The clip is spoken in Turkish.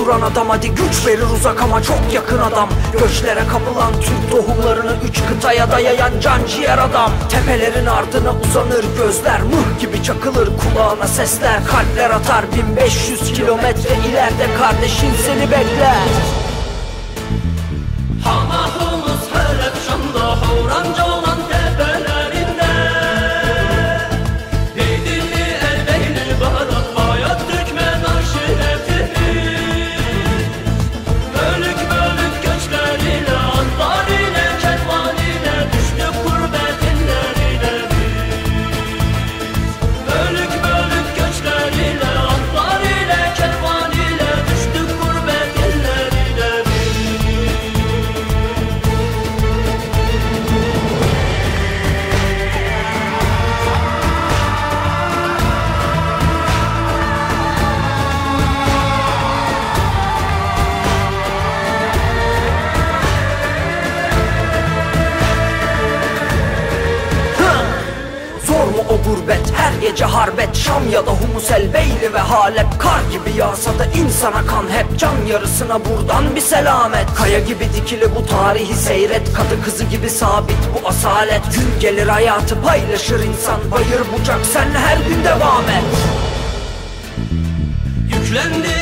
duran adam, hadi güç verir uzak ama çok yakın adam. Göçlere kapılan Türk tohumlarını 3 kıtaya dayayan can ciğer adam. Tepelerin ardına uzanır gözler, mıh gibi çakılır kulağına sesler. Kalpler atar 1500 kilometre ileride, kardeşin seni bekler. Hamahımız Halep Şam'da, Havranca olan tepelerinde. Beydilli Erbeyli Barat, hayat Türkmen aşiretimiz. Bölük bölük göçler ile, atlar ile, kervan ile, düştük gurbet illerine biz. Bölük bölük göçler ile, atlar ile, kervan ile, düştük gurbet illerine biz. Zor mu o gurbet, her gece harbet, Şam ya da Humus Elbeyli ve Halep. Kar gibi yağsa da insana kan hep, can yarısına buradan bir selamet. Kaya gibi dikili bu tarihi seyret, kadı kızı gibi sabit bu asalet. Gün gelir hayatı paylaşır insan, bayır bucak sen her gün devam et. Yüklendi